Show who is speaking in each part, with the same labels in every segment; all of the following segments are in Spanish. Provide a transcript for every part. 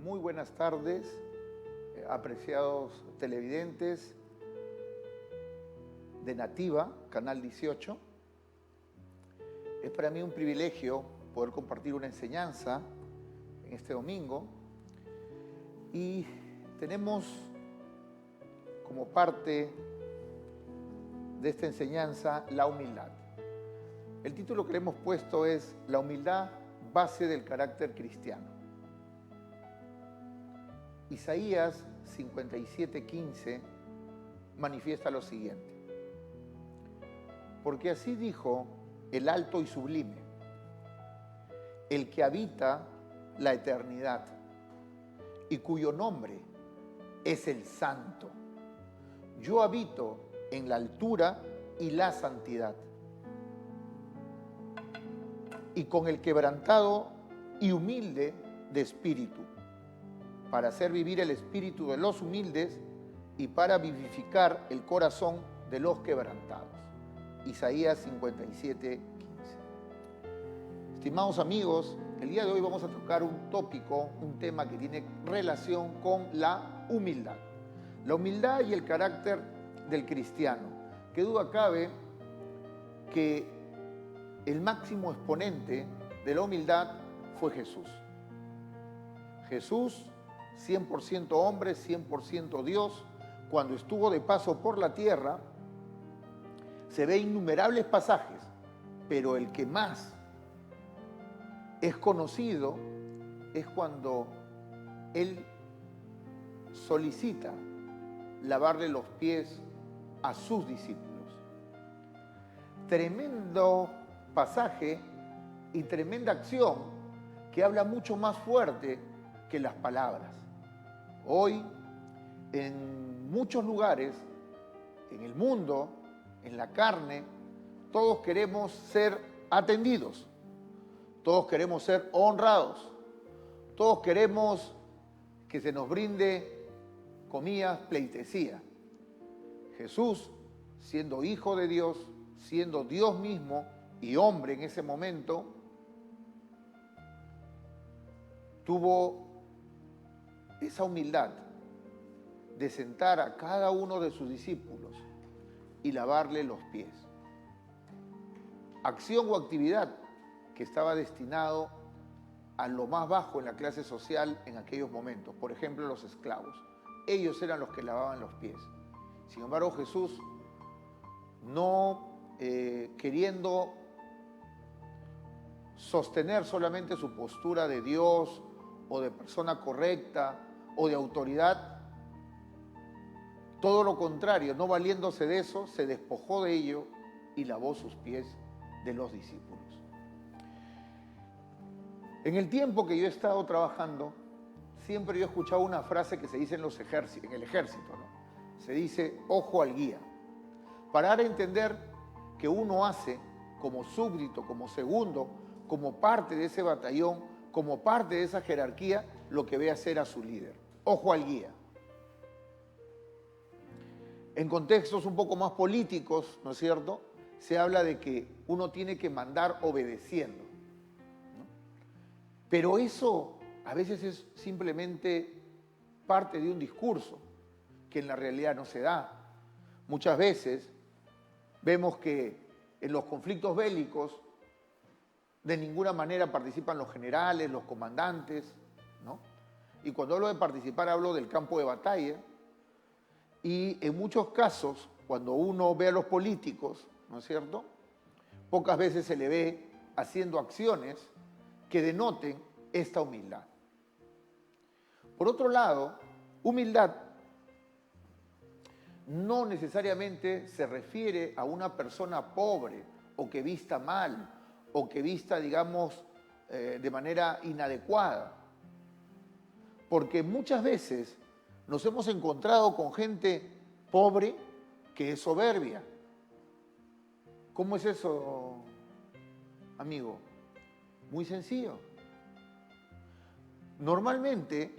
Speaker 1: Muy buenas tardes, apreciados televidentes de Nativa, Canal 18. Es para mí un privilegio poder compartir una enseñanza en este domingo y tenemos como parte de esta enseñanza la humildad. El título que le hemos puesto es La humildad, base del carácter cristiano. Isaías 57:15 manifiesta lo siguiente: porque así dijo el alto y sublime, el que habita la eternidad y cuyo nombre es el Santo. Yo habito en la altura y la santidad, y con el quebrantado y humilde de espíritu, para hacer vivir el espíritu de los humildes y para vivificar el corazón de los quebrantados. Isaías 57:15. Estimados amigos, el día de hoy vamos a tocar un tópico, un tema que tiene relación con la humildad. La humildad y el carácter del cristiano. Qué duda cabe que el máximo exponente de la humildad fue Jesús. Jesús, 100% hombre, 100% Dios, cuando estuvo de paso por la tierra, se ve innumerables pasajes, pero el que más es conocido es cuando Él solicita lavarle los pies a sus discípulos. Tremendo pasaje y tremenda acción que habla mucho más fuerte que las palabras. Hoy, en muchos lugares, en el mundo, en la carne, todos queremos ser atendidos, todos queremos ser honrados, todos queremos que se nos brinde, comillas, pleitesía. Jesús, siendo hijo de Dios, siendo Dios mismo y hombre en ese momento, tuvo esa humildad de sentar a cada uno de sus discípulos y lavarle los pies. Acción o actividad que estaba destinado a lo más bajo en la clase social en aquellos momentos. Por ejemplo, los esclavos. Ellos eran los que lavaban los pies. Sin embargo, Jesús, no queriendo sostener solamente su postura de Dios o de persona correcta o de autoridad, todo lo contrario, no valiéndose de eso, se despojó de ello y lavó sus pies de los discípulos. En el tiempo que yo he estado trabajando, siempre yo he escuchado una frase que se dice en el ejército, ¿no? Se dice, ojo al guía, para dar a entender que uno hace como súbdito, como segundo, como parte de ese batallón, como parte de esa jerarquía, lo que ve hacer a su líder. Ojo al guía. En contextos un poco más políticos, ¿no es cierto?, se habla de que uno tiene que mandar obedeciendo, ¿no? Pero eso a veces es simplemente parte de un discurso que en la realidad no se da. Muchas veces vemos que en los conflictos bélicos de ninguna manera participan los generales, los comandantes, ¿no? Y cuando hablo de participar hablo del campo de batalla. Y en muchos casos, cuando uno ve a los políticos, ¿no es cierto?, pocas veces se le ve haciendo acciones que denoten esta humildad. Por otro lado, humildad no necesariamente se refiere a una persona pobre o que vista mal o que vista, digamos, de manera inadecuada. Porque muchas veces nos hemos encontrado con gente pobre que es soberbia. ¿Cómo es eso, amigo? Muy sencillo. Normalmente,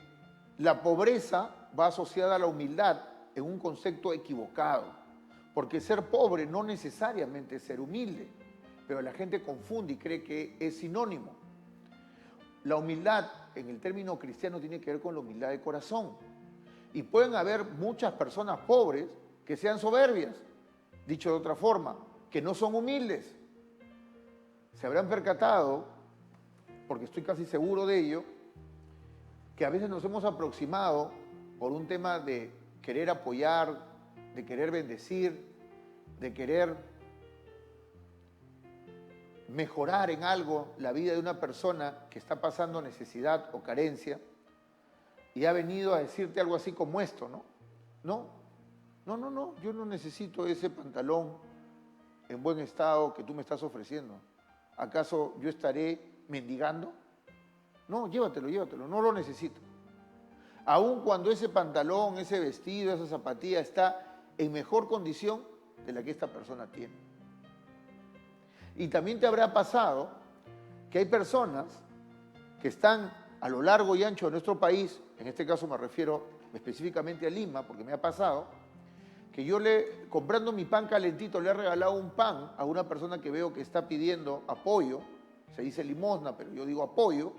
Speaker 1: la pobreza va asociada a la humildad en un concepto equivocado, porque ser pobre no necesariamente es ser humilde, pero la gente confunde y cree que es sinónimo. la humildad en el término cristiano tiene que ver con la humildad de corazón. Y pueden haber muchas personas pobres que sean soberbias, dicho de otra forma, que no son humildes. Se habrán percatado, porque estoy casi seguro de ello, que a veces nos hemos aproximado por un tema de querer apoyar, de querer bendecir, de querer mejorar en algo la vida de una persona que está pasando necesidad o carencia y ha venido a decirte algo así como esto, ¿no? No, yo no necesito ese pantalón en buen estado que tú me estás ofreciendo. ¿Acaso yo estaré mendigando? No, llévatelo, no lo necesito. Aun cuando ese pantalón, ese vestido, esa zapatilla está en mejor condición de la que esta persona tiene. Y también te habrá pasado que hay personas que están a lo largo y ancho de nuestro país, en este caso me refiero específicamente a Lima, porque me ha pasado, que yo comprando mi pan calentito, le he regalado un pan a una persona que veo que está pidiendo apoyo, se dice limosna, pero yo digo apoyo,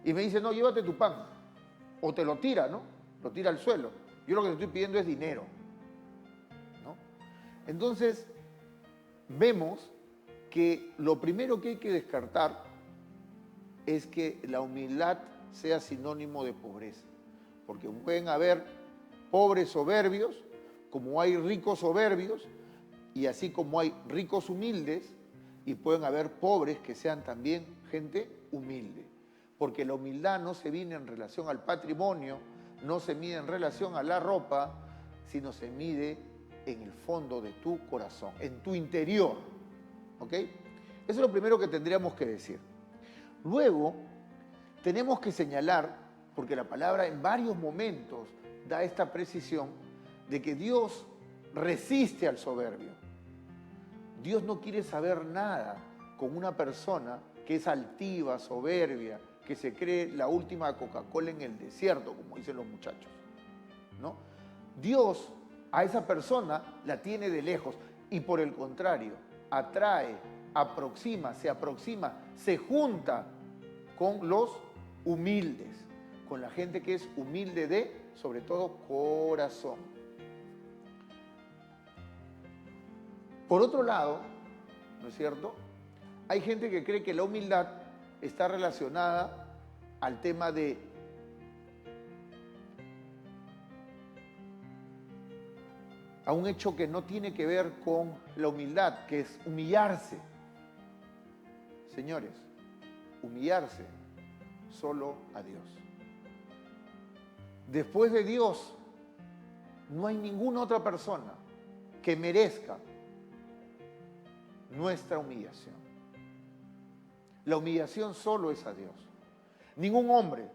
Speaker 1: y me dice, no, llévate tu pan, o te lo tira, ¿no? Lo tira al suelo. Yo lo que te estoy pidiendo es dinero, ¿no? Entonces, vemos que lo primero que hay que descartar es que la humildad sea sinónimo de pobreza, porque pueden haber pobres soberbios, como hay ricos soberbios, y así como hay ricos humildes, y pueden haber pobres que sean también gente humilde, porque la humildad no se mide en relación al patrimonio, no se mide en relación a la ropa, sino se mide en el fondo de tu corazón, en tu interior, ¿ok? Eso es lo primero que tendríamos que decir. Luego, tenemos que señalar, porque la palabra en varios momentos da esta precisión, de que Dios resiste al soberbio. Dios no quiere saber nada con una persona que es altiva, soberbia, que se cree la última Coca-Cola en el desierto, como dicen los muchachos, ¿no? Dios a esa persona la tiene de lejos y por el contrario, atrae, se aproxima, se junta con los humildes, con la gente que es humilde de, sobre todo, corazón. Por otro lado, ¿no es cierto? Hay gente que cree que la humildad está relacionada al tema a un hecho que no tiene que ver con la humildad, que es humillarse. Señores, humillarse solo a Dios. Después de Dios, no hay ninguna otra persona que merezca nuestra humillación. La humillación solo es a Dios. Ningún hombre,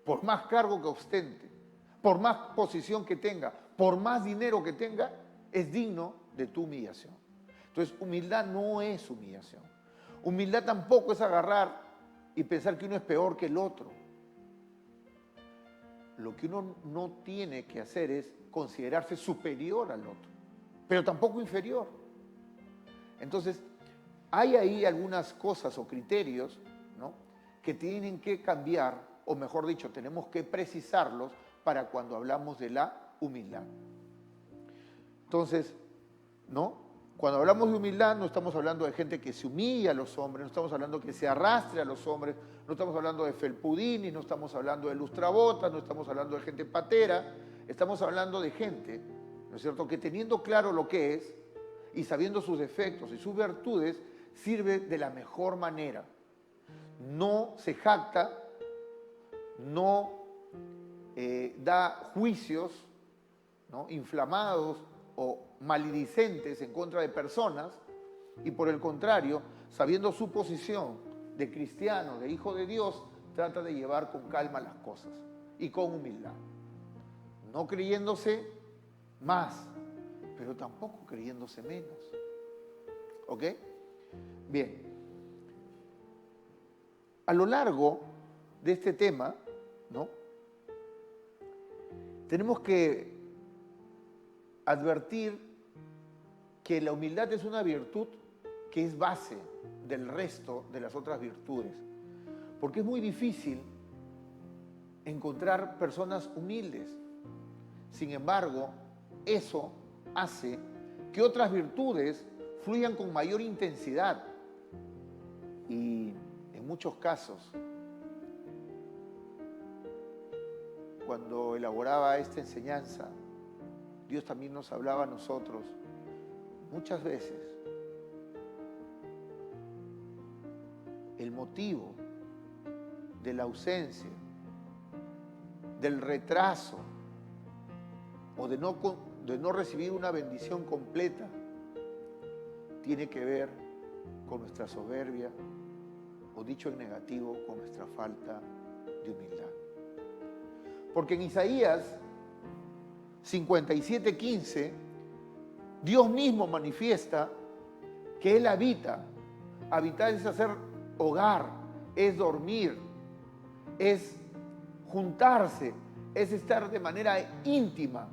Speaker 1: por más cargo que ostente, por más posición que tenga, por más dinero que tenga, es digno de tu humillación. Entonces, humildad no es humillación. Humildad tampoco es agarrar y pensar que uno es peor que el otro. Lo que uno no tiene que hacer es considerarse superior al otro, pero tampoco inferior. Entonces, hay ahí algunas cosas o criterios, ¿no?, que tienen que cambiar, o mejor dicho, tenemos que precisarlos para cuando hablamos de la humildad. Entonces, ¿no?, cuando hablamos de humildad no estamos hablando de gente que se humilla a los hombres, no estamos hablando que se arrastre a los hombres, no estamos hablando de felpudini, no estamos hablando de lustrabotas, no estamos hablando de gente patera, estamos hablando de gente, ¿no es cierto?, que teniendo claro lo que es y sabiendo sus defectos y sus virtudes, sirve de la mejor manera. No se jacta, no da juicios, ¿no?, inflamados o maledicentes en contra de personas, y por el contrario, sabiendo su posición de cristiano, de hijo de Dios, trata de llevar con calma las cosas y con humildad, no creyéndose más, pero tampoco creyéndose menos. ¿Ok? Bien. A lo largo de este tema, ¿no?, tenemos que advertir que la humildad es una virtud que es base del resto de las otras virtudes. Porque es muy difícil encontrar personas humildes. Sin embargo, eso hace que otras virtudes fluyan con mayor intensidad. Y en muchos casos, cuando elaboraba esta enseñanza, Dios también nos hablaba a nosotros muchas veces. El motivo de la ausencia, del retraso o de no recibir una bendición completa tiene que ver con nuestra soberbia o, dicho en negativo, con nuestra falta de humildad. Porque en Isaías 57:15 Dios mismo manifiesta que Él habita. Habitar es hacer hogar, es dormir, es juntarse, es estar de manera íntima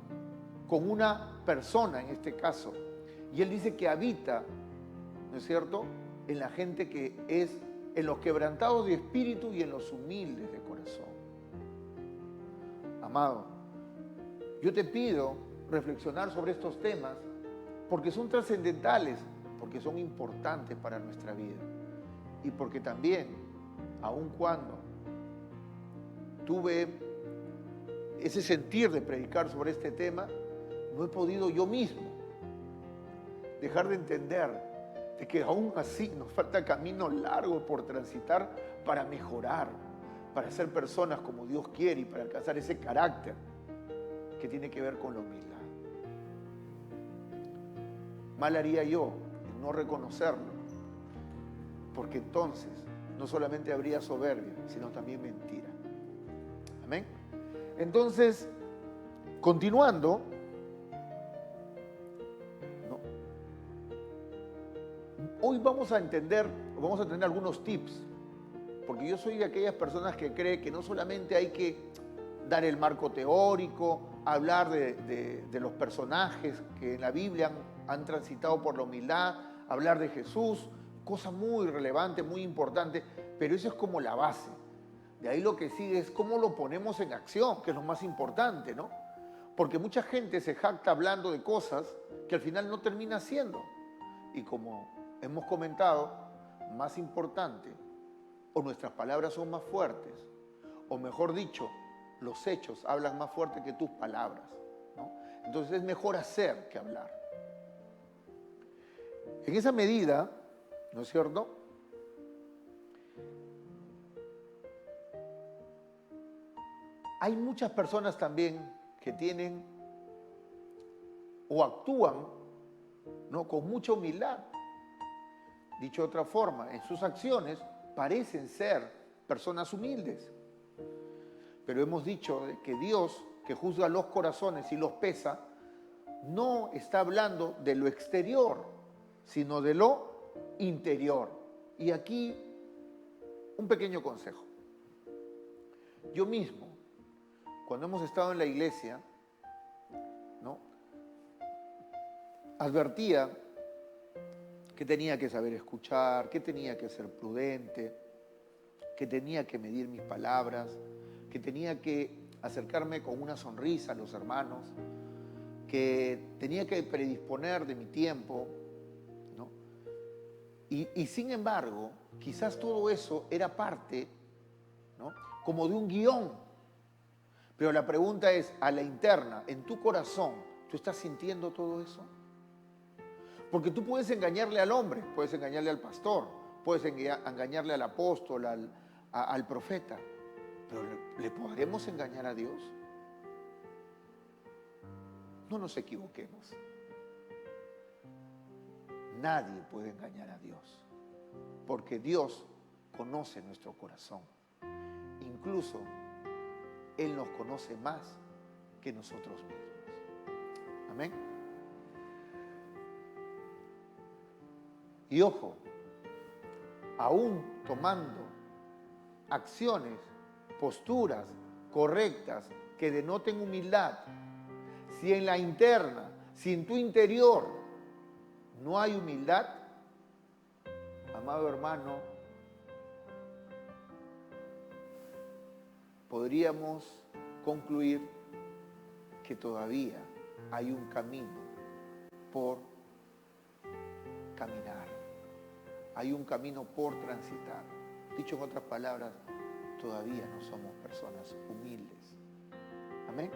Speaker 1: con una persona en este caso. Y Él dice que habita, ¿no es cierto?, en la gente que es, en los quebrantados de espíritu y en los humildes de corazón. Amado, yo te pido reflexionar sobre estos temas porque son trascendentales, porque son importantes para nuestra vida y porque también, aun cuando tuve ese sentir de predicar sobre este tema, no he podido yo mismo dejar de entender de que aún así nos falta camino largo por transitar para mejorar, para ser personas como Dios quiere y para alcanzar ese carácter que tiene que ver con la humildad. Mal haría yo en no reconocerlo, porque entonces no solamente habría soberbia, sino también mentira. Amén. Entonces, continuando, hoy vamos a tener algunos tips, porque yo soy de aquellas personas que cree que no solamente hay que dar el marco teórico, hablar de los personajes que en la Biblia han transitado por la humildad, hablar de Jesús, cosa muy relevante, muy importante, pero eso es como la base. De ahí lo que sigue es cómo lo ponemos en acción, que es lo más importante, ¿no? Porque mucha gente se jacta hablando de cosas que al final no termina haciendo. Y como hemos comentado, más importante, o nuestras palabras son más fuertes, o mejor dicho, los hechos hablan más fuerte que tus palabras, ¿no? Entonces es mejor hacer que hablar. En esa medida, ¿no es cierto?, hay muchas personas también que tienen o actúan, ¿no?, con mucha humildad. Dicho de otra forma, en sus acciones parecen ser personas humildes. Pero hemos dicho que Dios, que juzga los corazones y los pesa, no está hablando de lo exterior, sino de lo interior. Y aquí un pequeño consejo. Yo mismo, cuando hemos estado en la iglesia, ¿no?, advertía que tenía que saber escuchar, que tenía que ser prudente, que tenía que medir mis palabras, que tenía que acercarme con una sonrisa a los hermanos, que tenía que predisponer de mi tiempo, ¿no? Y sin embargo, quizás todo eso era parte, ¿no?, como de un guión. Pero la pregunta es, a la interna, en tu corazón, ¿tú estás sintiendo todo eso? Porque tú puedes engañarle al hombre, puedes engañarle al pastor, puedes engañarle al apóstol, al profeta, pero ¿le podremos engañar a Dios? No nos equivoquemos. Nadie puede engañar a Dios, porque Dios conoce nuestro corazón. Incluso Él nos conoce más que nosotros mismos. Amén. Y ojo, aún tomando acciones, posturas correctas que denoten humildad, si en la interna, si en tu interior no hay humildad, amado hermano, podríamos concluir que todavía hay un camino por caminar, hay un camino por transitar. Dicho en otras palabras, todavía no somos personas humildes. Amén.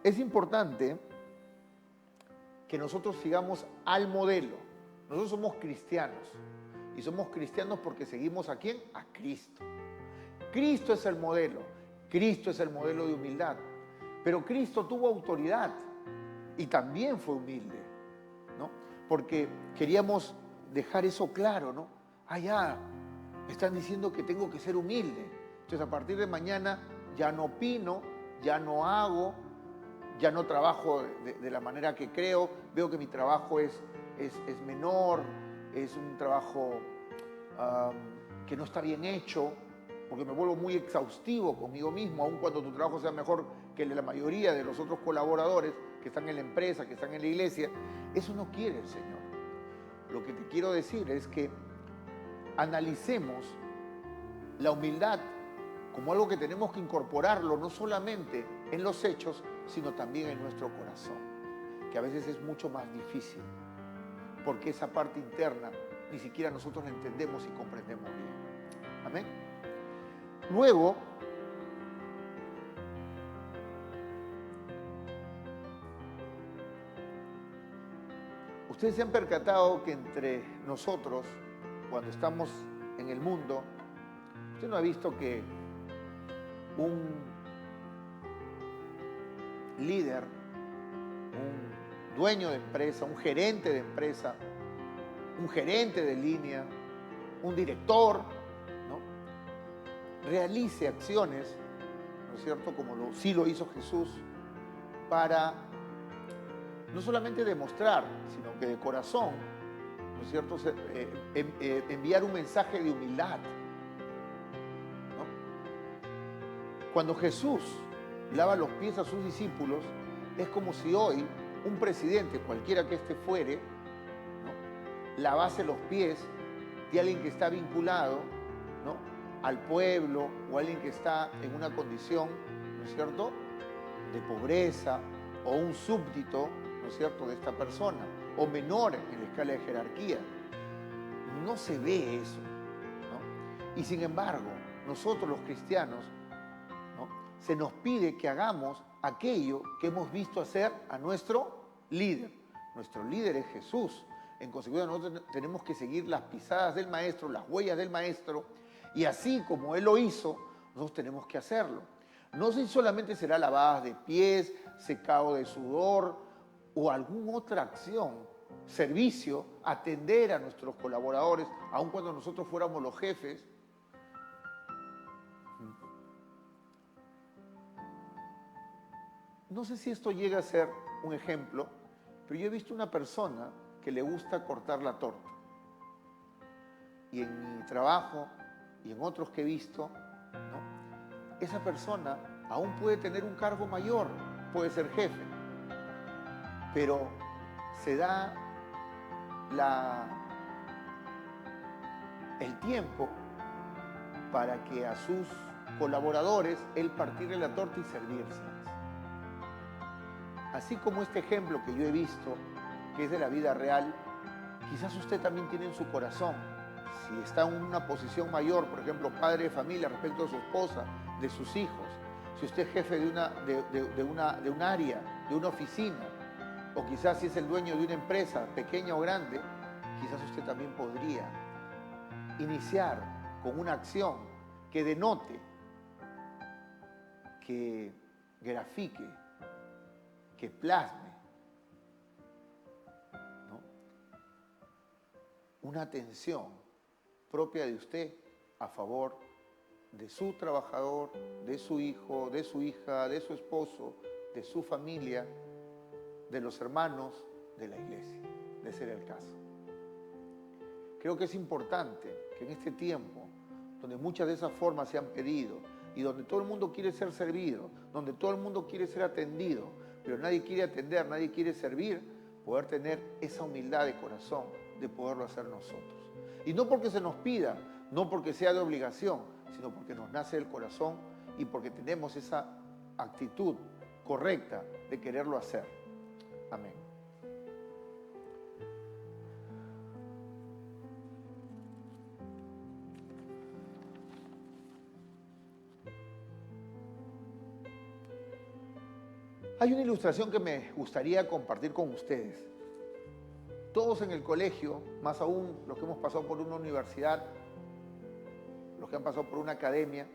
Speaker 1: Es importante que nosotros sigamos al modelo. Nosotros somos cristianos. Y somos cristianos porque seguimos ¿a quién? A Cristo. Cristo es el modelo. Cristo es el modelo de humildad. Pero Cristo tuvo autoridad y también fue humilde, ¿no? Porque queríamos dejar eso claro, ¿no? Ya, me están diciendo que tengo que ser humilde. Entonces a partir de mañana ya no opino, ya no hago, ya no trabajo de la manera que creo, veo que mi trabajo es menor, es un trabajo que no está bien hecho, porque me vuelvo muy exhaustivo conmigo mismo, aun cuando tu trabajo sea mejor que el de la mayoría de los otros colaboradores que están en la empresa, que están en la iglesia. Eso no quiere el Señor. Lo que te quiero decir es que analicemos la humildad como algo que tenemos que incorporarlo no solamente en los hechos, sino también en nuestro corazón, que a veces es mucho más difícil, porque esa parte interna ni siquiera nosotros la entendemos y comprendemos bien. Amén. Luego, ustedes se han percatado que entre nosotros, cuando estamos en el mundo, usted no ha visto que un líder, un dueño de empresa, un gerente de empresa, un gerente de línea, un director, ¿no?, realice acciones, ¿no es cierto?, como sí lo hizo Jesús, para no solamente demostrar, sino que de corazón, ¿no es cierto?, enviar un mensaje de humildad, ¿no? Cuando Jesús lava los pies a sus discípulos, es como si hoy un presidente, cualquiera que éste fuere, ¿no?, lavase los pies de alguien que está vinculado, ¿no?, al pueblo, o alguien que está en una condición, ¿no es cierto?, de pobreza, o un súbdito, ¿no es cierto?, de esta persona, o menor en la escala de jerarquía. No se ve eso, ¿no? Y sin embargo, nosotros los cristianos, ¿no?, se nos pide que hagamos aquello que hemos visto hacer a nuestro líder. Nuestro líder es Jesús. En consecuencia, nosotros tenemos que seguir las pisadas del Maestro, las huellas del Maestro, y así como Él lo hizo, nosotros tenemos que hacerlo. No sé si solamente será lavadas de pies, secado de sudor o alguna otra acción, servicio, atender a nuestros colaboradores, aun cuando nosotros fuéramos los jefes. No sé si esto llega a ser un ejemplo, pero yo he visto una persona que le gusta cortar la torta. Y en mi trabajo y en otros que he visto, ¿no?, esa persona aún puede tener un cargo mayor, puede ser jefe, pero se da el tiempo para que a sus colaboradores él partirle la torta y servírselas. Así como este ejemplo que yo he visto, que es de la vida real, quizás usted también tiene en su corazón, si está en una posición mayor, por ejemplo, padre de familia respecto a su esposa, de sus hijos, si usted es jefe de un área, de una oficina, o quizás si es el dueño de una empresa, pequeña o grande, quizás usted también podría iniciar con una acción que denote, que grafique, que plasme, ¿no?, una atención propia de usted a favor de su trabajador, de su hijo, de su hija, de su esposo, de su familia, de los hermanos, de la iglesia, de ser el caso. Creo que es importante que en este tiempo, donde muchas de esas formas se han pedido y donde todo el mundo quiere ser servido, donde todo el mundo quiere ser atendido, pero nadie quiere atender, nadie quiere servir, poder tener esa humildad de corazón de poderlo hacer nosotros. Y no porque se nos pida, no porque sea de obligación, sino porque nos nace del corazón y porque tenemos esa actitud correcta de quererlo hacer. Amén. Hay una ilustración que me gustaría compartir con ustedes. Todos en el colegio, más aún los que hemos pasado por una universidad, los que han pasado por una academia,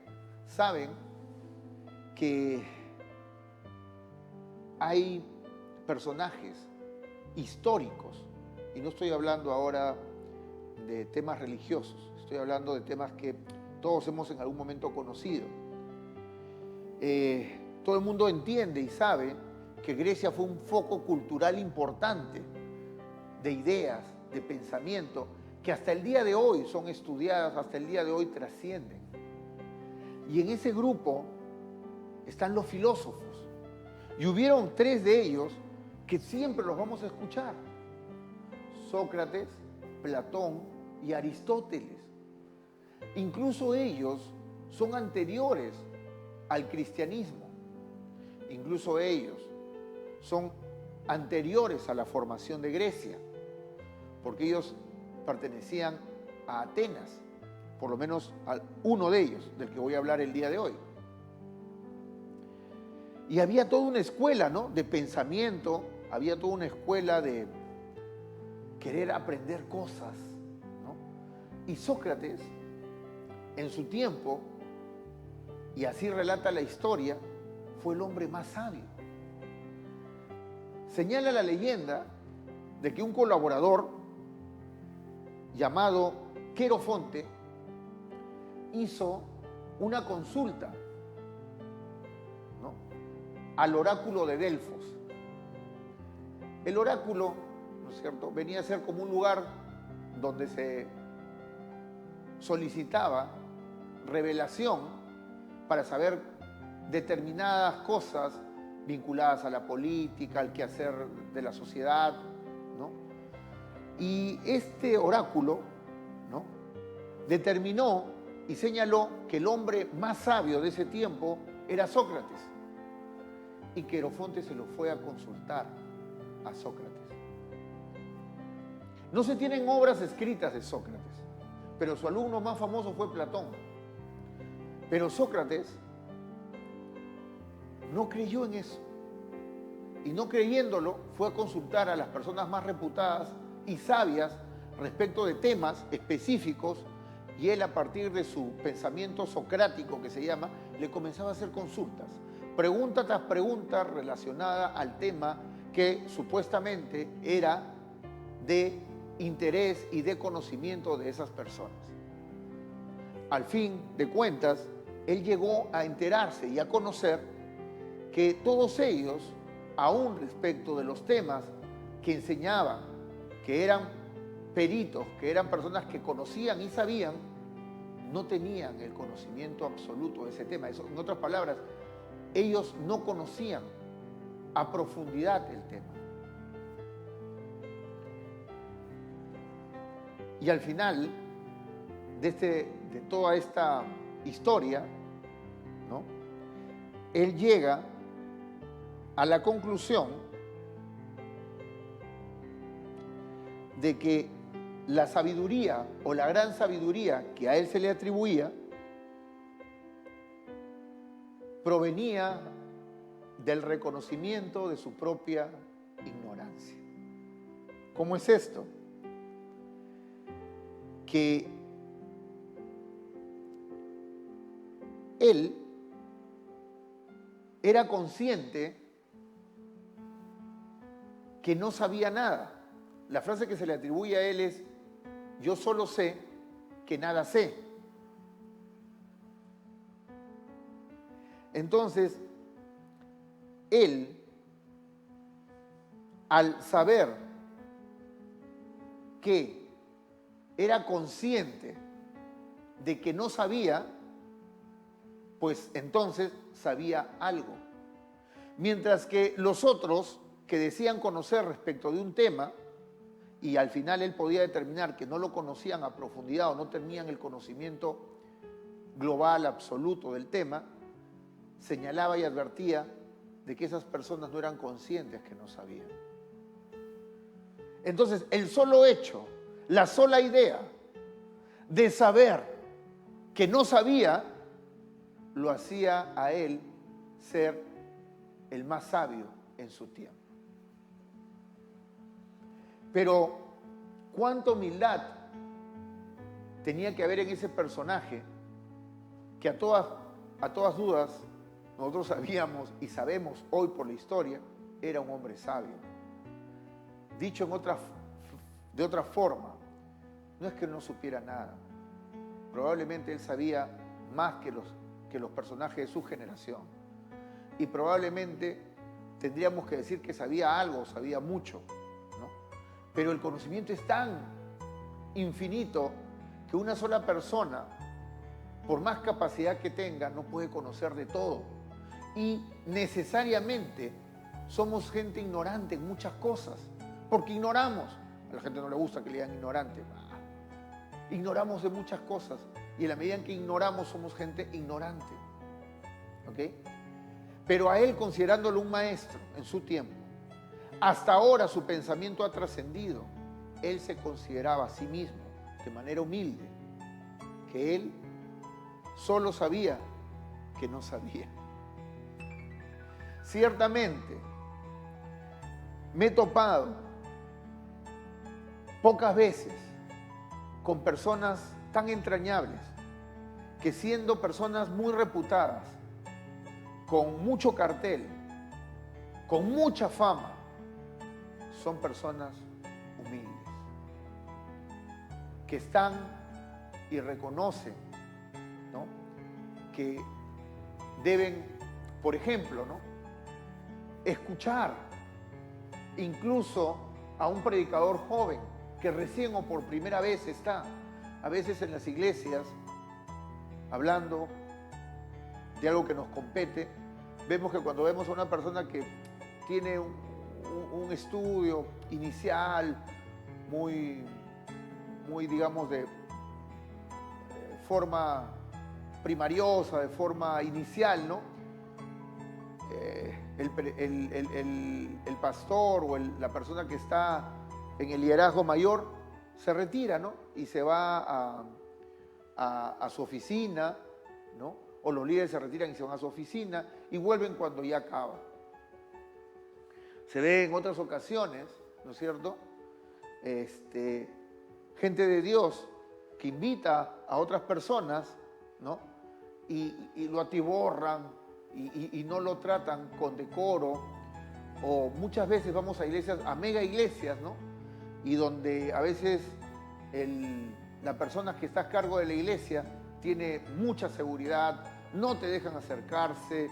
Speaker 1: saben que hay personajes históricos, y no estoy hablando ahora de temas religiosos, estoy hablando de temas que todos hemos en algún momento conocido. Todo el mundo entiende y sabe que Grecia fue un foco cultural importante de ideas, de pensamiento, que hasta el día de hoy son estudiadas, hasta el día de hoy trascienden. Y en ese grupo están los filósofos. Y hubieron 3 de ellos que siempre los vamos a escuchar: Sócrates, Platón y Aristóteles. Incluso ellos son anteriores al cristianismo. Incluso ellos son anteriores a la formación de Grecia, porque ellos pertenecían a Atenas, por lo menos a uno de ellos, del que voy a hablar el día de hoy. Y había toda una escuela, ¿no?, de pensamiento, había toda una escuela de querer aprender cosas, ¿no? Y Sócrates, en su tiempo, y así relata la historia, fue el hombre más sabio. Señala la leyenda de que un colaborador llamado Querofonte hizo una consulta, ¿no?, al oráculo de Delfos. El oráculo, ¿no es cierto?, venía a ser como un lugar donde se solicitaba revelación para saber determinadas cosas vinculadas a la política, al quehacer de la sociedad, ¿no? Y este oráculo, ¿no?, determinó y señaló que el hombre más sabio de ese tiempo era Sócrates. Y Querofonte se lo fue a consultar a Sócrates. No se tienen obras escritas de Sócrates, pero su alumno más famoso fue Platón. Pero Sócrates no creyó en eso. Y no creyéndolo, fue a consultar a las personas más reputadas y sabias respecto de temas específicos, y él, a partir de su pensamiento socrático, que se llama, le comenzaba a hacer consultas, pregunta tras pregunta relacionada al tema que supuestamente era de interés y de conocimiento de esas personas. Al fin de cuentas, él llegó a enterarse y a conocer que todos ellos, aún respecto de los temas que enseñaban, que eran peritos, que eran personas que conocían y sabían, no tenían el conocimiento absoluto de ese tema. Eso, en otras palabras, ellos no conocían a profundidad el tema. Y al final de toda esta historia, ¿no?, él llega a la conclusión de que la sabiduría o la gran sabiduría que a él se le atribuía provenía del reconocimiento de su propia ignorancia. ¿Cómo es esto? Que él era consciente que no sabía nada. La frase que se le atribuye a él es: yo solo sé que nada sé. Entonces, él, al saber que era consciente de que no sabía, pues entonces sabía algo. Mientras que los otros que decían conocer respecto de un tema y al final él podía determinar que no lo conocían a profundidad o no tenían el conocimiento global, absoluto del tema, señalaba y advertía de que esas personas no eran conscientes que no sabían. Entonces, el solo hecho, la sola idea de saber que no sabía, lo hacía a él ser el más sabio en su tiempo. Pero, ¿cuánta humildad tenía que haber en ese personaje que a todas dudas nosotros sabíamos y sabemos hoy por la historia, era un hombre sabio? Dicho de otra forma, no es que no supiera nada. Probablemente él sabía más que los personajes de su generación. Y probablemente tendríamos que decir que sabía algo, sabía mucho, ¿no? Pero el conocimiento es tan infinito que una sola persona, por más capacidad que tenga, no puede conocer de todo. Y necesariamente somos gente ignorante en muchas cosas, porque ignoramos. A la gente no le gusta que le digan ignorante. Ignoramos de muchas cosas y en la medida en que ignoramos somos gente ignorante. ¿Ok? Pero a él, considerándolo un maestro en su tiempo, hasta ahora su pensamiento ha trascendido. Él se consideraba a sí mismo de manera humilde que él solo sabía que no sabía. Ciertamente, me he topado pocas veces con personas tan entrañables que, siendo personas muy reputadas, con mucho cartel, con mucha fama, son personas humildes, que están y reconocen, ¿no?, que deben, por ejemplo, ¿no?, escuchar incluso a un predicador joven que recién o por primera vez está, a veces en las iglesias, hablando de algo que nos compete. Vemos que cuando vemos a una persona que tiene un estudio inicial muy digamos, de forma primariosa, de forma inicial, ¿no? El pastor o la persona que está en el liderazgo mayor se retira, ¿no?, y se va a su oficina, ¿no? O los líderes se retiran y se van a su oficina y vuelven cuando ya acaba. Se ve en otras ocasiones, ¿no es cierto?, gente de Dios que invita a otras personas, ¿no?, y lo atiborran y no lo tratan con decoro. O muchas veces vamos a iglesias, a mega iglesias, ¿no?, y donde a veces la persona que está a cargo de la iglesia tiene mucha seguridad, no te dejan acercarse,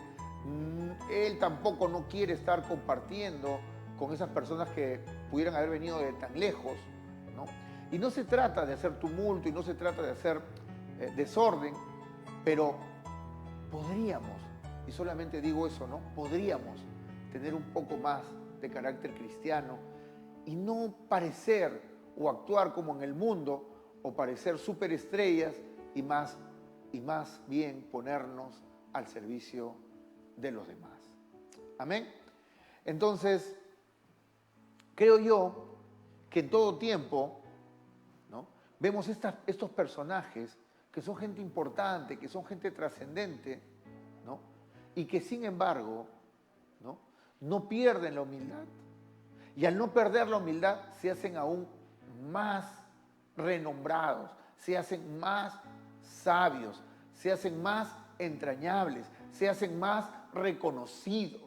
Speaker 1: él tampoco no quiere estar compartiendo con esas personas que pudieran haber venido de tan lejos, ¿no? Y no se trata de hacer tumulto y no se trata de hacer desorden, pero podríamos, y solamente digo eso, ¿no?, podríamos tener un poco más de carácter cristiano y no parecer o actuar como en el mundo o parecer superestrellas y más bien ponernos al servicio de los demás. Amén. Entonces, creo yo que en todo tiempo, ¿no?, vemos estos personajes que son gente importante, que son gente trascendente, ¿no?, y que sin embargo, ¿no?, no pierden la humildad. Y al no perder la humildad se hacen aún más renombrados, se hacen más sabios, se hacen más entrañables, se hacen más reconocidos.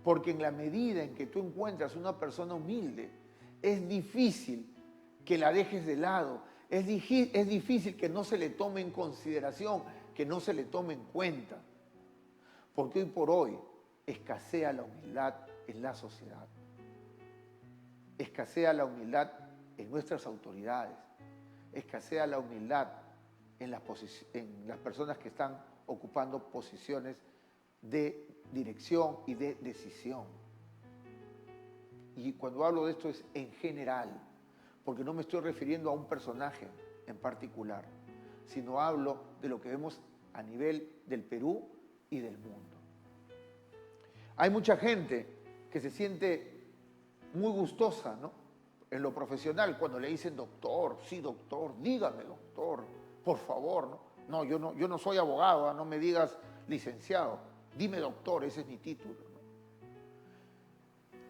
Speaker 1: Porque en la medida en que tú encuentras una persona humilde, es difícil que la dejes de lado, es difícil que no se le tome en consideración, que no se le tome en cuenta. Porque hoy por hoy escasea la humildad en la sociedad. Escasea la humildad en nuestras autoridades. Escasea la humildad en las personas que están ocupando posiciones de dirección y de decisión. y cuando hablo de esto es en general, porque no me estoy refiriendo a un personaje en particular, sino hablo de lo que vemos a nivel del Perú y del mundo. Hay mucha gente que se siente muy gustosa, ¿no?, en lo profesional, cuando le dicen doctor, sí doctor, dígame doctor, por favor, ¿no? No, yo no soy abogado, no me digas licenciado, dime doctor, ese es mi título, ¿no?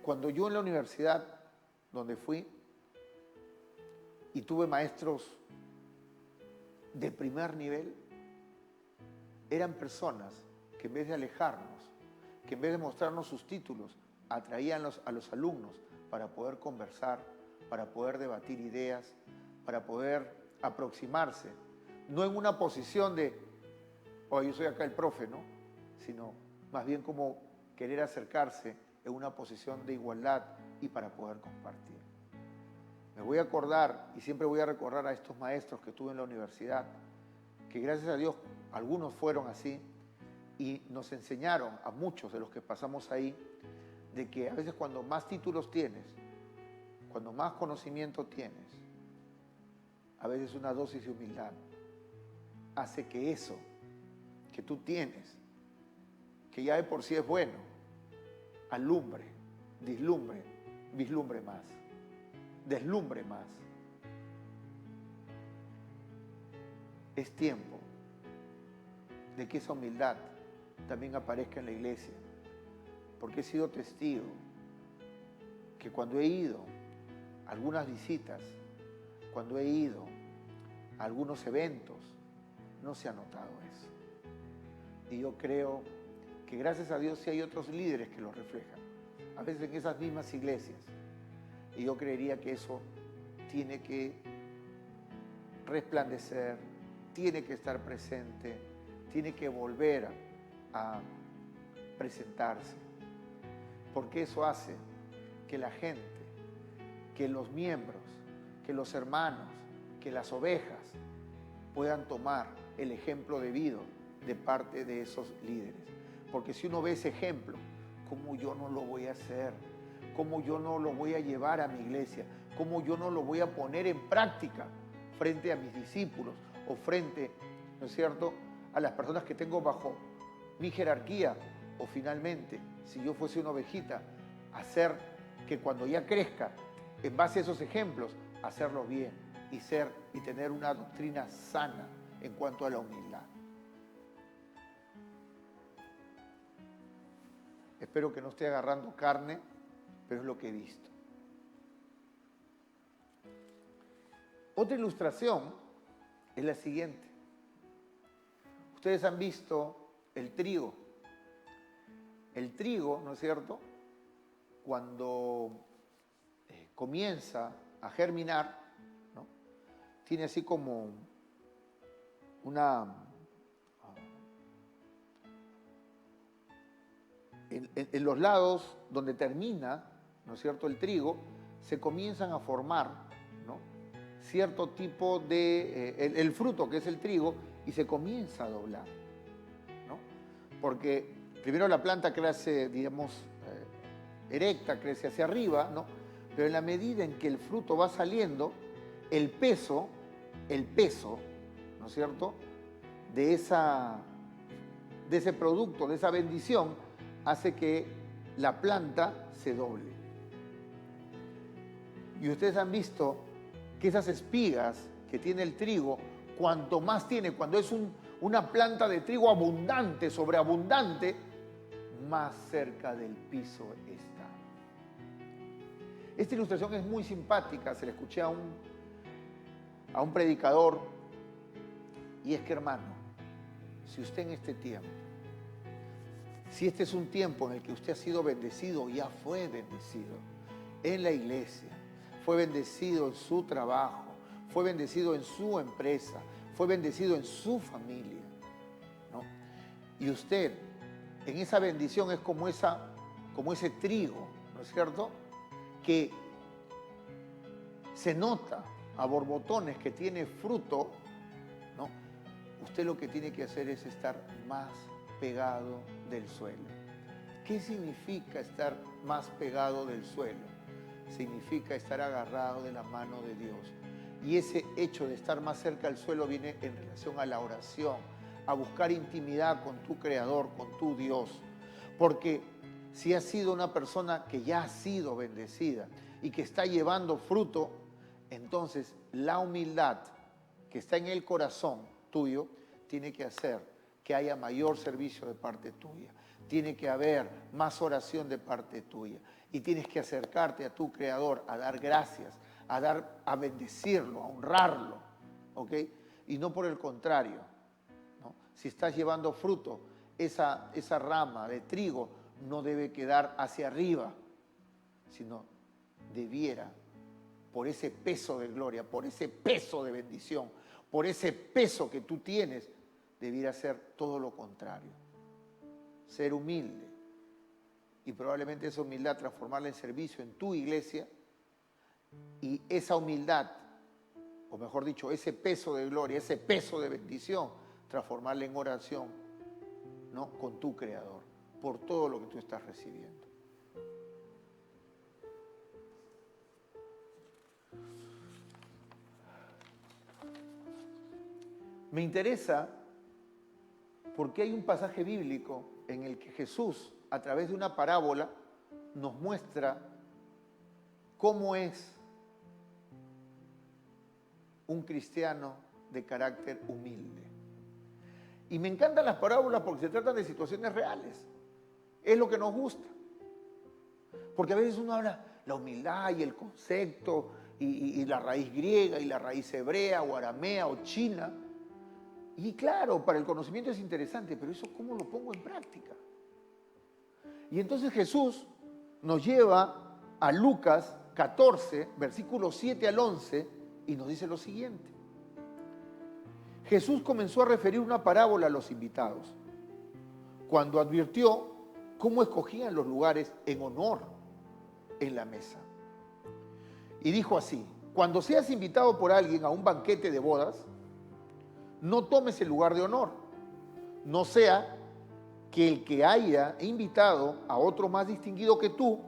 Speaker 1: Cuando yo en la universidad donde fui y tuve maestros de primer nivel, eran personas que en vez de alejarnos, que en vez de mostrarnos sus títulos, atraían a los alumnos para poder conversar, para poder debatir ideas, para poder aproximarse, no en una posición de, oh, yo soy acá el profe, ¿no?, sino más bien como querer acercarse en una posición de igualdad y para poder compartir. Me voy a acordar y siempre voy a recordar a estos maestros que tuve en la universidad, que gracias a Dios algunos fueron así y nos enseñaron a muchos de los que pasamos ahí de que a veces cuando más títulos tienes, cuando más conocimiento tienes, a veces una dosis de humildad hace que eso que tú tienes, que ya de por sí es bueno, alumbre, vislumbre más, deslumbre más. Es tiempo de que esa humildad también aparezca en la iglesia, porque he sido testigo que cuando he ido a algunas visitas, cuando he ido a algunos eventos, no se ha notado eso. Y yo creo que gracias a Dios sí hay otros líderes que lo reflejan, a veces en esas mismas iglesias. Y yo creería que eso tiene que resplandecer, tiene que estar presente, tiene que volver a presentarse, porque eso hace que la gente, que los miembros, que los hermanos, que las ovejas puedan tomar el ejemplo debido de parte de esos líderes. Porque si uno ve ese ejemplo, ¿cómo yo no lo voy a hacer? ¿Cómo yo no lo voy a llevar a mi iglesia? ¿Cómo yo no lo voy a poner en práctica frente a mis discípulos o frente, ¿no es cierto?, a las personas que tengo bajo mi jerarquía? O finalmente, si yo fuese una ovejita, hacer que cuando ya crezca, en base a esos ejemplos, hacerlo bien y tener una doctrina sana en cuanto a la humildad. Espero que no esté agarrando carne, pero es lo que he visto. Otra ilustración es la siguiente. Ustedes han visto el trigo. El trigo, ¿no es cierto?, cuando comienza a germinar, ¿no?, tiene así como en los lados donde termina, ¿no es cierto?, el trigo, se comienzan a formar, ¿no?, cierto tipo de, el fruto que es el trigo, y se comienza a doblar, ¿no? Porque primero la planta crece, digamos, erecta, crece hacia arriba, ¿no? Pero en la medida en que el fruto va saliendo, el peso, ¿no es cierto?, de ese producto, de esa bendición, hace que la planta se doble. Y ustedes han visto que esas espigas que tiene el trigo, cuanto más tiene, cuando es una planta de trigo abundante, sobreabundante, más cerca del piso está. Esta ilustración es muy simpática, se la escuché a un predicador, y es que, hermano, si usted en este tiempo, si este es un tiempo en el que usted ha sido bendecido, ya fue bendecido en la iglesia, fue bendecido en su trabajo, fue bendecido en su empresa, fue bendecido en su familia, ¿no? Y usted, en esa bendición, es como ese trigo, ¿no es cierto?, que se nota a borbotones que tiene fruto, ¿no? Usted lo que tiene que hacer es estar más pegado del suelo. ¿Qué significa estar más pegado del suelo? significa estar agarrado de la mano de Dios. Y ese hecho de estar más cerca del suelo viene en relación a la oración, a buscar intimidad con tu Creador, con tu Dios. Porque si has sido una persona que ya ha sido bendecida y que está llevando fruto, entonces la humildad que está en el corazón tuyo tiene que hacer que haya mayor servicio de parte tuya. Tiene que haber más oración de parte tuya. Y tienes que acercarte a tu Creador, a dar gracias, a bendecirlo, a honrarlo, ¿ok? Y no por el contrario, ¿no? Si estás llevando fruto, esa rama de trigo no debe quedar hacia arriba, sino debiera, por ese peso de gloria, por ese peso de bendición, por ese peso que tú tienes, debiera ser todo lo contrario. Ser humilde. Y probablemente esa humildad transformarla en servicio en tu iglesia, y esa humildad, o mejor dicho, ese peso de gloria, ese peso de bendición, transformarla en oración, ¿no? Con tu Creador, por todo lo que tú estás recibiendo. Me interesa porque hay un pasaje bíblico en el que Jesús, a través de una parábola, nos muestra cómo es un cristiano de carácter humilde. Y me encantan las parábolas porque se tratan de situaciones reales. Es lo que nos gusta. Porque a veces uno habla la humildad y el concepto y la raíz griega y la raíz hebrea o aramea o china. Y claro, para el conocimiento es interesante, pero eso ¿cómo lo pongo en práctica? Y entonces Jesús nos lleva a Lucas 14, versículos 7 al 11, y nos dice lo siguiente. Jesús comenzó a referir una parábola a los invitados, cuando advirtió cómo escogían los lugares en honor en la mesa. Y dijo así: cuando seas invitado por alguien a un banquete de bodas, no tomes el lugar de honor, no sea que el que haya invitado a otro más distinguido que tú,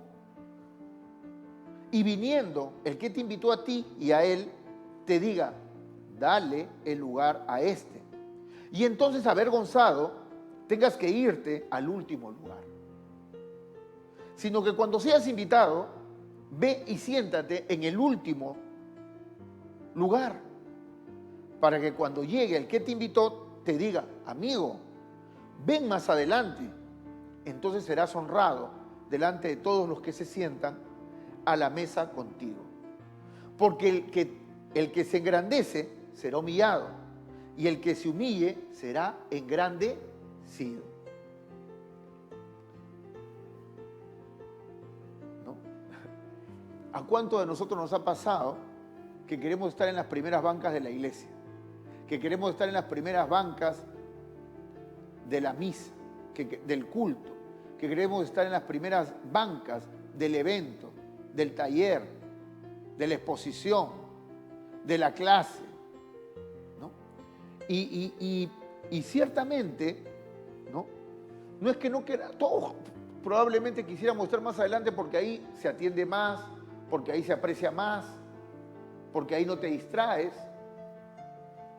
Speaker 1: y viniendo el que te invitó a ti y a él, te diga, dale el lugar a este. Y entonces, avergonzado, tengas que irte al último lugar. Sino que cuando seas invitado, ve y siéntate en el último lugar, para que cuando llegue el que te invitó, te diga, amigo, ven más adelante. Entonces serás honrado delante de todos los que se sientan a la mesa contigo. Porque el que se engrandece será humillado, y el que se humille será engrandecido. ¿No? ¿A cuántos de nosotros nos ha pasado que queremos estar en las primeras bancas de la iglesia? Que queremos estar en las primeras bancas de la misa, del culto, que queremos estar en las primeras bancas del evento, del taller, de la exposición, de la clase, ¿no? Y ciertamente, ¿no? No es que no quiera, todos probablemente quisiéramos estar más adelante porque ahí se atiende más, porque ahí se aprecia más, porque ahí no te distraes.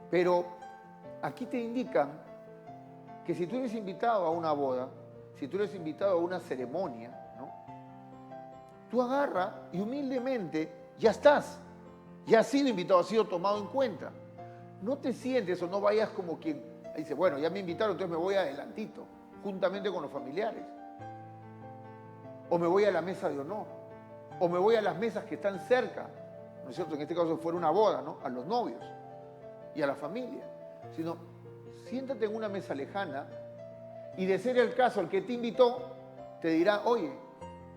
Speaker 1: Pero aquí te indican que si tú eres invitado a una boda, si tú eres invitado a una ceremonia, ¿no? Tú agarras y humildemente ya estás, ya has sido invitado, has sido tomado en cuenta. No te sientes o no vayas como quien dice, bueno, ya me invitaron, entonces me voy adelantito, juntamente con los familiares. O me voy a la mesa de honor, o me voy a las mesas que están cerca, ¿no es cierto? En este caso fuera una boda, ¿no? A los novios y a la familia, sino siéntate en una mesa lejana y, de ser el caso, el que te invitó te dirá, oye,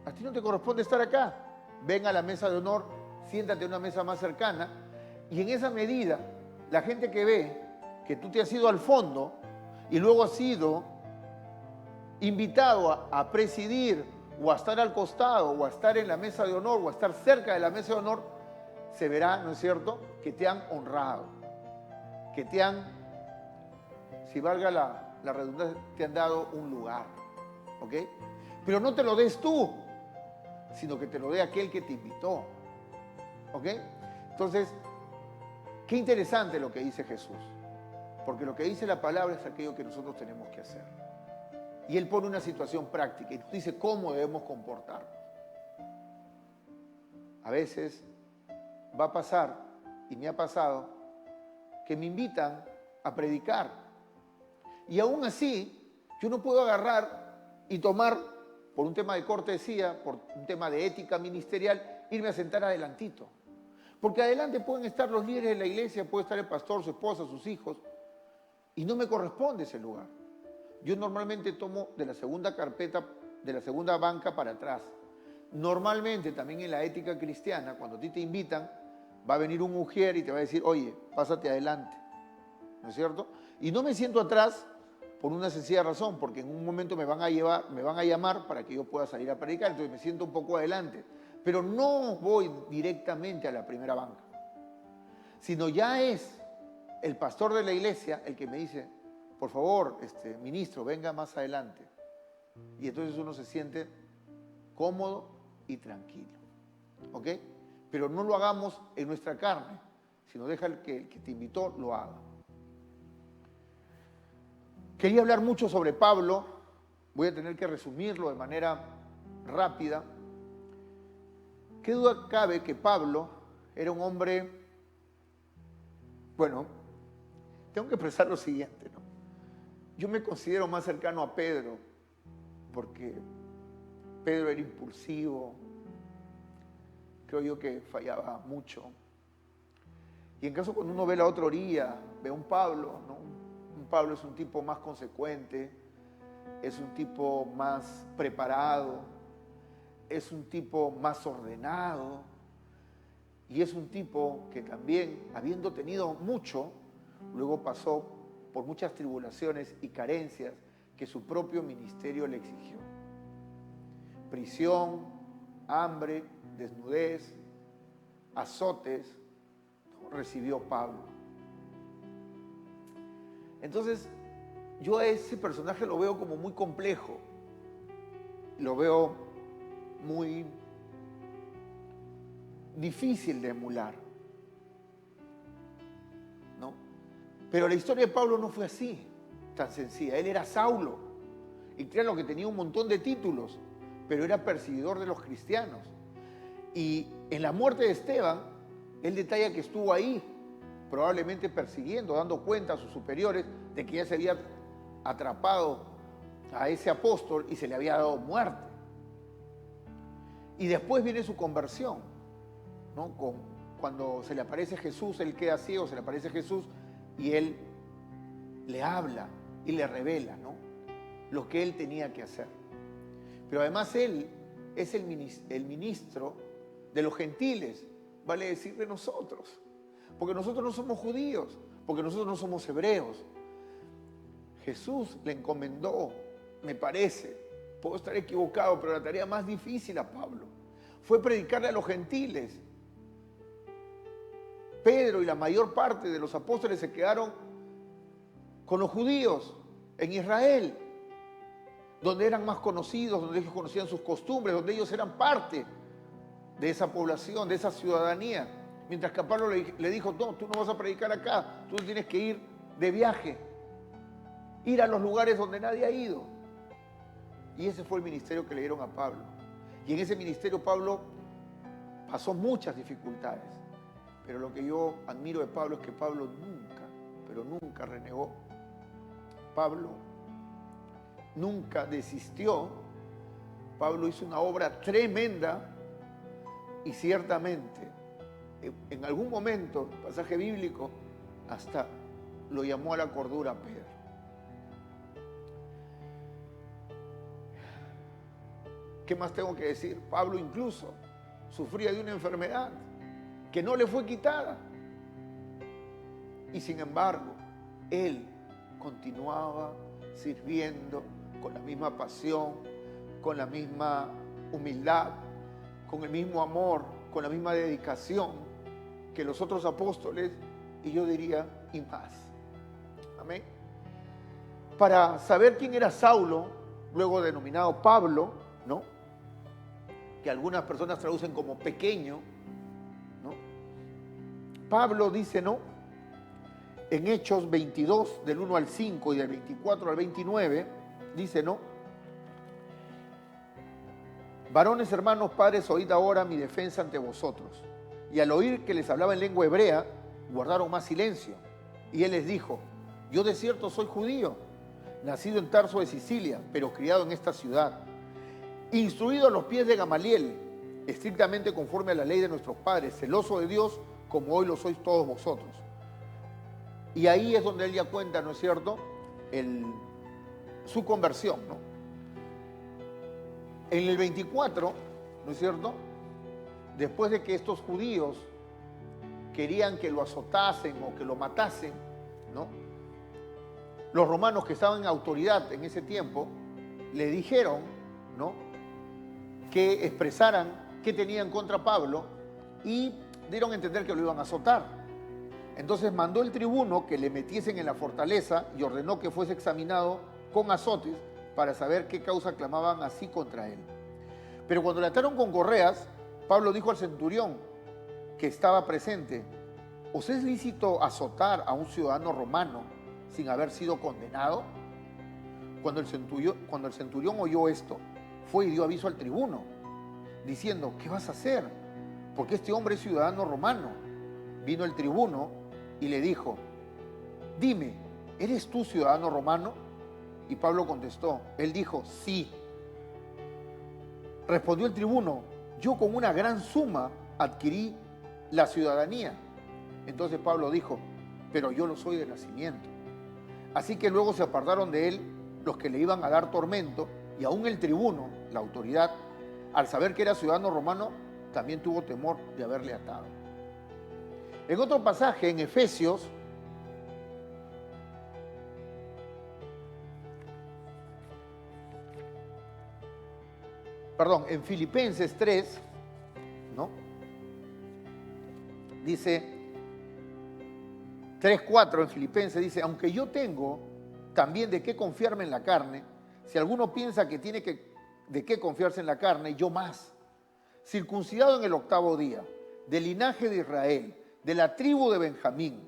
Speaker 1: a ti no te corresponde estar acá, ven a la mesa de honor, siéntate en una mesa más cercana, y en esa medida la gente que ve que tú te has ido al fondo y luego has sido invitado a presidir o a estar al costado o a estar en la mesa de honor o a estar cerca de la mesa de honor, se verá, ¿no es cierto?, que te han honrado, que te han, si valga la redundancia, te han dado un lugar, ¿ok? Pero no te lo des tú, sino que te lo dé aquel que te invitó. ¿Ok? Entonces, qué interesante lo que dice Jesús, porque lo que dice la palabra es aquello que nosotros tenemos que hacer. Y Él pone una situación práctica y nos dice cómo debemos comportarnos. A veces va a pasar, y me ha pasado, que me invitan a predicar. Y aún así, yo no puedo agarrar y tomar, por un tema de cortesía, por un tema de ética ministerial, irme a sentar adelantito. Porque adelante pueden estar los líderes de la iglesia, puede estar el pastor, su esposa, sus hijos, y no me corresponde ese lugar. Yo normalmente tomo de la segunda carpeta, de la segunda banca para atrás. Normalmente también en la ética cristiana, cuando a ti te invitan, va a venir un mujer y te va a decir, oye, pásate adelante, ¿no es cierto? Y no me siento atrás por una sencilla razón, porque en un momento me van a llamar para que yo pueda salir a predicar, entonces me siento un poco adelante. Pero no voy directamente a la primera banca, sino ya es el pastor de la iglesia el que me dice, por favor, ministro, venga más adelante. Y entonces uno se siente cómodo y tranquilo, ¿ok? Pero no lo hagamos en nuestra carne, sino deja que el que te invitó lo haga. Quería hablar mucho sobre Pablo, voy a tener que resumirlo de manera rápida. ¿Qué duda cabe que Pablo era un hombre, bueno, tengo que expresar lo siguiente, ¿no? Yo me considero más cercano a Pedro, porque Pedro era impulsivo, creo yo que fallaba mucho. Y en caso cuando uno ve la otra orilla, ve a un Pablo, ¿no? Un Pablo es un tipo más consecuente, es un tipo más preparado, es un tipo más ordenado y es un tipo que también, habiendo tenido mucho, luego pasó por muchas tribulaciones y carencias que su propio ministerio le exigió. Prisión, hambre, desnudez, azotes, recibió Pablo. Entonces, yo a ese personaje lo veo como muy complejo, lo veo muy difícil de emular, ¿no? Pero la historia de Pablo no fue así, tan sencilla. Él era Saulo, y créanlo que tenía un montón de títulos, pero era perseguidor de los cristianos. Y en la muerte de Esteban, él detalla que estuvo ahí, probablemente persiguiendo, dando cuenta a sus superiores de que ya se había atrapado a ese apóstol y se le había dado muerte. Y después viene su conversión, ¿no? Cuando se le aparece Jesús, él queda ciego, se le aparece Jesús y él le habla y le revela, ¿no?, lo que él tenía que hacer. Pero además él es el ministro de los gentiles, vale decir de nosotros, porque nosotros no somos judíos, porque nosotros no somos hebreos. Jesús le encomendó, me parece, puedo estar equivocado, pero la tarea más difícil a Pablo fue predicarle a los gentiles. Pedro y la mayor parte de los apóstoles se quedaron con los judíos en Israel, donde eran más conocidos, donde ellos conocían sus costumbres, donde ellos eran parte de esa población, de esa ciudadanía. Mientras que a Pablo le dijo, no, tú no vas a predicar acá, tú tienes que ir de viaje, ir a los lugares donde nadie ha ido. Y ese fue el ministerio que le dieron a Pablo. Y en ese ministerio Pablo pasó muchas dificultades. Pero lo que yo admiro de Pablo es que Pablo nunca, pero nunca renegó. Pablo nunca desistió. Pablo hizo una obra tremenda y ciertamente en algún momento, pasaje bíblico, hasta lo llamó a la cordura a Pedro. ¿Qué más tengo que decir? Pablo incluso sufría de una enfermedad que no le fue quitada. Y sin embargo, él continuaba sirviendo con la misma pasión, con la misma humildad, con el mismo amor, con la misma dedicación que los otros apóstoles, y yo diría, y más. Amén. Para saber quién era Saulo, luego denominado Pablo, ¿no?, que algunas personas traducen como pequeño, ¿no? Pablo dice, ¿no? En Hechos 22, del 1 al 5 y del 24 al 29, dice, ¿no? Varones, hermanos, padres, oíd ahora mi defensa ante vosotros. Y al oír que les hablaba en lengua hebrea, guardaron más silencio. Y él les dijo, yo de cierto soy judío, nacido en Tarso de Sicilia, pero criado en esta ciudad, instruido a los pies de Gamaliel, estrictamente conforme a la ley de nuestros padres, celoso de Dios, como hoy lo sois todos vosotros. Y ahí es donde él ya cuenta, ¿no es cierto?, su conversión, ¿no? En el 24, ¿no es cierto?, después de que estos judíos querían que lo azotasen o que lo matasen, ¿no?, los romanos que estaban en autoridad en ese tiempo le dijeron, ¿no?, que expresaran qué tenían contra Pablo y dieron a entender que lo iban a azotar. Entonces mandó el tribuno que le metiesen en la fortaleza y ordenó que fuese examinado con azotes para saber qué causa clamaban así contra él. Pero cuando le ataron con correas, Pablo dijo al centurión que estaba presente, ¿os es lícito azotar a un ciudadano romano sin haber sido condenado? Cuando el centurión oyó esto, fue y dio aviso al tribuno, diciendo, ¿qué vas a hacer? Porque este hombre es ciudadano romano. Vino el tribuno y le dijo, dime, ¿eres tú ciudadano romano? Y Pablo contestó, él dijo, sí. Respondió el tribuno, yo con una gran suma adquirí la ciudadanía. Entonces Pablo dijo, pero yo lo soy de nacimiento. Así que luego se apartaron de él los que le iban a dar tormento, y aún el tribuno, la autoridad, al saber que era ciudadano romano, también tuvo temor de haberle atado. En otro pasaje, en Efesios, en Filipenses 3, ¿no?, dice 3:4 en Filipenses, dice, aunque yo tengo también de qué confiarme en la carne, si alguno piensa que tiene de qué confiarse en la carne, yo más, circuncidado en el 8º día, del linaje de Israel, de la tribu de Benjamín,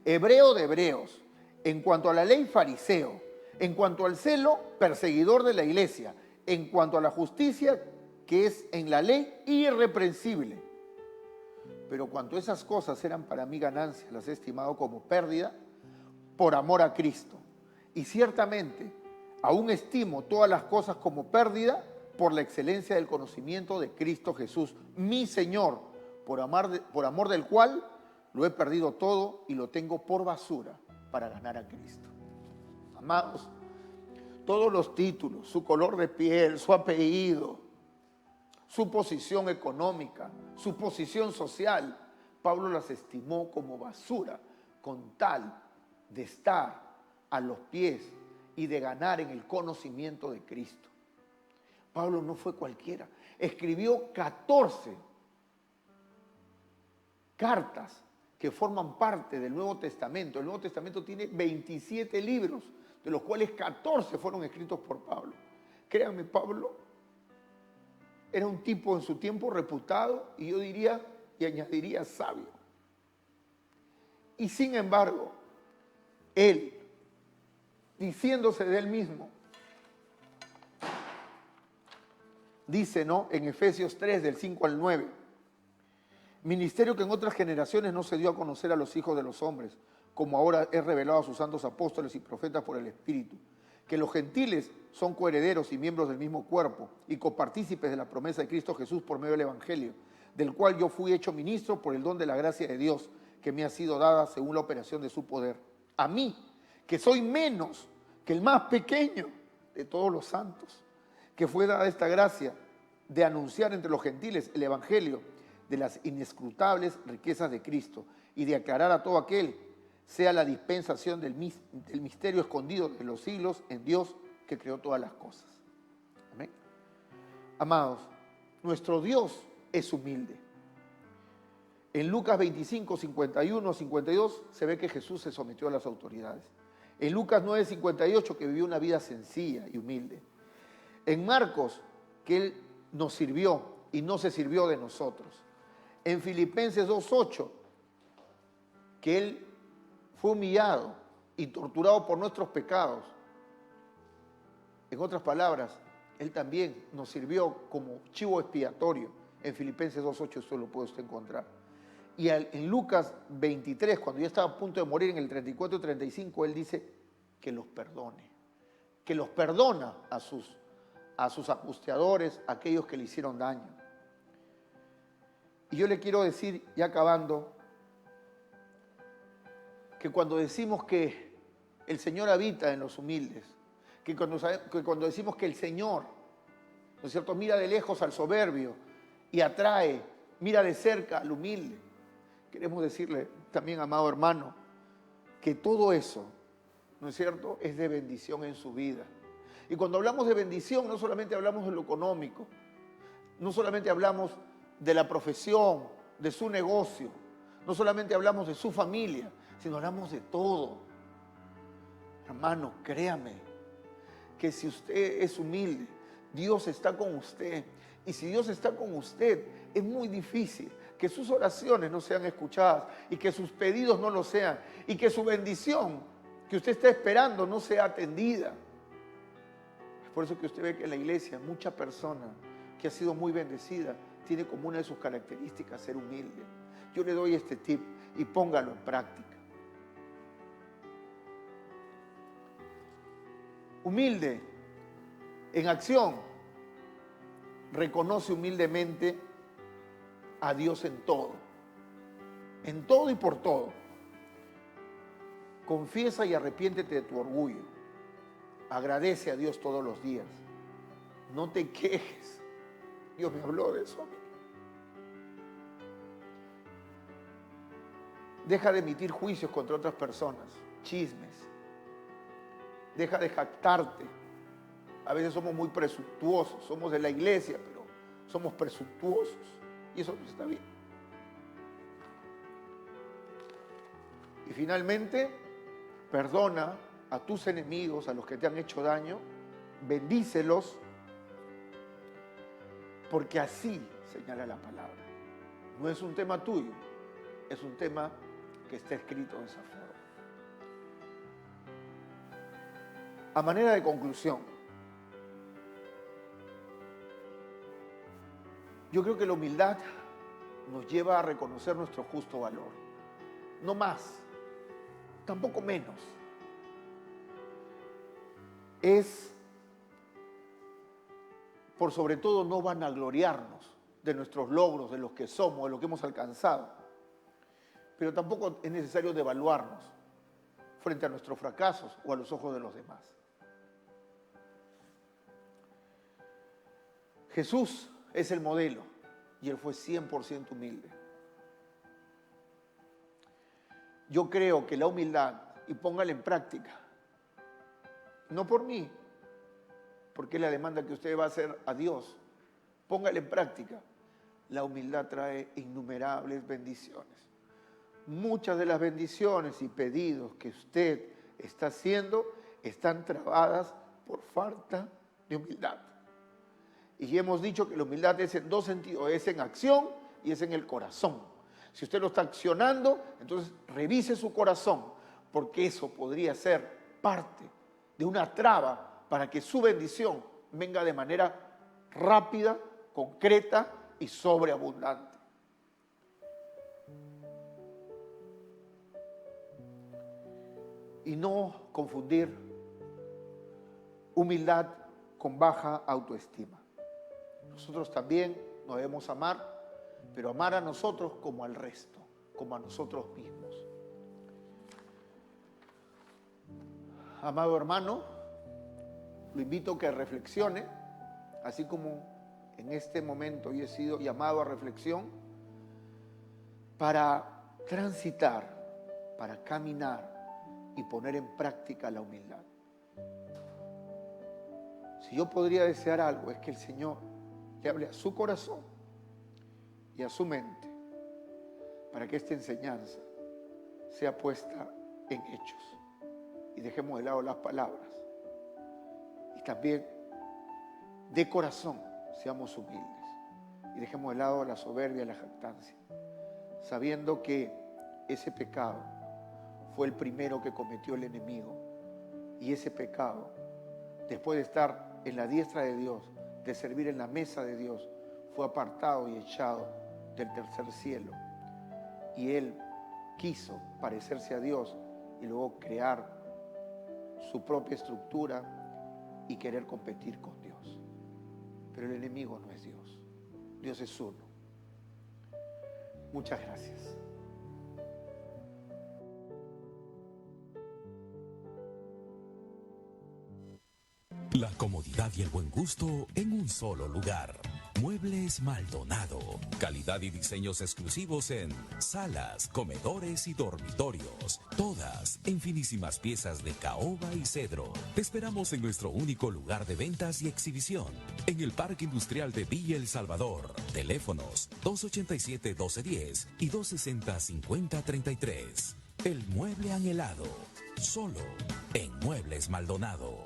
Speaker 1: hebreo de hebreos, en cuanto a la ley fariseo, en cuanto al celo perseguidor de la iglesia, en cuanto a la justicia que es en la ley irreprensible. Pero cuanto esas cosas eran para mí ganancia, las he estimado como pérdida por amor a Cristo. Y ciertamente, aún estimo todas las cosas como pérdida por la excelencia del conocimiento de Cristo Jesús, mi Señor, por amor del cual lo he perdido todo y lo tengo por basura para ganar a Cristo. Amados, todos los títulos, su color de piel, su apellido, su posición económica, su posición social, Pablo las estimó como basura con tal de estar a los pies y de ganar en el conocimiento de Cristo. Pablo no fue cualquiera. Escribió 14 cartas que forman parte del Nuevo Testamento. El Nuevo Testamento tiene 27 libros, de los cuales 14 fueron escritos por Pablo. Créanme, Pablo era un tipo en su tiempo reputado y yo diría y añadiría sabio. Y sin embargo, él, diciéndose de él mismo, dice, ¿no?, en Efesios 3, del 5 al 9, ministerio que en otras generaciones no se dio a conocer a los hijos de los hombres, como ahora es revelado a sus santos apóstoles y profetas por el Espíritu, que los gentiles son coherederos y miembros del mismo cuerpo y copartícipes de la promesa de Cristo Jesús por medio del Evangelio, del cual yo fui hecho ministro por el don de la gracia de Dios que me ha sido dada según la operación de su poder. A mí, que soy menos que el más pequeño de todos los santos, que fue dada esta gracia de anunciar entre los gentiles el Evangelio de las inescrutables riquezas de Cristo y de aclarar a todo aquel sea la dispensación del misterio escondido de los siglos en Dios que creó todas las cosas. Amén. Amados, nuestro Dios es humilde. En Lucas 25, 51, 52 se ve que Jesús se sometió a las autoridades. En Lucas 9, 58 que vivió una vida sencilla y humilde. En Marcos, que Él nos sirvió y no se sirvió de nosotros. En Filipenses 2:8, que Él fue humillado y torturado por nuestros pecados. En otras palabras, Él también nos sirvió como chivo expiatorio. En Filipenses 2:8 esto lo puede usted encontrar. Y en Lucas 23, cuando ya estaba a punto de morir en el 34 y 35, Él dice que los perdone. Que los perdona a sus angustiadores, a aquellos que le hicieron daño. Y yo le quiero decir, ya acabando, que cuando decimos que el Señor habita en los humildes, que cuando decimos que el Señor, ¿no es cierto?, mira de lejos al soberbio y atrae, mira de cerca al humilde, queremos decirle también, amado hermano, que todo eso, ¿no es cierto?, es de bendición en su vida. Y cuando hablamos de bendición, no solamente hablamos de lo económico, no solamente hablamos de la profesión, de su negocio, no solamente hablamos de su familia, sino hablamos de todo. Hermano, créame que si usted es humilde, Dios está con usted. Y si Dios está con usted, es muy difícil que sus oraciones no sean escuchadas y que sus pedidos no lo sean y que su bendición que usted está esperando no sea atendida. Es por eso que usted ve que en la iglesia mucha persona que ha sido muy bendecida tiene como una de sus características ser humilde. Yo le doy este tip y póngalo en práctica. Humilde, en acción, reconoce humildemente a Dios en todo y por todo. Confiesa y arrepiéntete de tu orgullo. Agradece a Dios todos los días. No te quejes. Dios me habló de eso a mí. Deja de emitir juicios contra otras personas, chismes. Deja de jactarte. A veces somos muy presuntuosos, somos de la iglesia, pero somos presuntuosos y eso no está bien. Y finalmente, perdona a tus enemigos, a los que te han hecho daño, bendícelos, porque así señala la palabra. No es un tema tuyo, es un tema que está escrito de esa forma. A manera de conclusión, yo creo que la humildad nos lleva a reconocer nuestro justo valor. No más, tampoco menos. Es, por sobre todo, no vanagloriarnos de nuestros logros, de los que somos, de lo que hemos alcanzado. Pero tampoco es necesario devaluarnos frente a nuestros fracasos o a los ojos de los demás. Jesús es el modelo y Él fue 100% humilde. Yo creo que la humildad, y póngala en práctica, no por mí, porque es la demanda que usted va a hacer a Dios, póngala en práctica. La humildad trae innumerables bendiciones. Muchas de las bendiciones y pedidos que usted está haciendo están trabadas por falta de humildad. Y hemos dicho que la humildad es en dos sentidos, es en acción y es en el corazón. Si usted lo está accionando, entonces revise su corazón, porque eso podría ser parte de una traba para que su bendición venga de manera rápida, concreta y sobreabundante. Y no confundir humildad con baja autoestima. Nosotros también nos debemos amar, pero amar a nosotros como al resto, como a nosotros mismos. Amado hermano, lo invito a que reflexione, así como en este momento yo he sido llamado a reflexión, para transitar, para caminar y poner en práctica la humildad. Si yo podría desear algo, es que el Señor le hable a su corazón y a su mente para que esta enseñanza sea puesta en hechos y dejemos de lado las palabras y también de corazón seamos humildes y dejemos de lado la soberbia y la jactancia, sabiendo que ese pecado fue el primero que cometió el enemigo, y ese pecado, después de estar en la diestra de Dios, de servir en la mesa de Dios, fue apartado y echado del tercer cielo, y él quiso parecerse a Dios y luego crear su propia estructura y querer competir con Dios. Pero el enemigo no es Dios, Dios es uno. Muchas gracias.
Speaker 2: La comodidad y el buen gusto en un solo lugar. Muebles Maldonado. Calidad y diseños exclusivos en salas, comedores y dormitorios. Todas en finísimas piezas de caoba y cedro. Te esperamos en nuestro único lugar de ventas y exhibición. En el Parque Industrial de Villa El Salvador. Teléfonos 287-1210 y 260-5033. El mueble anhelado. Solo en Muebles Maldonado.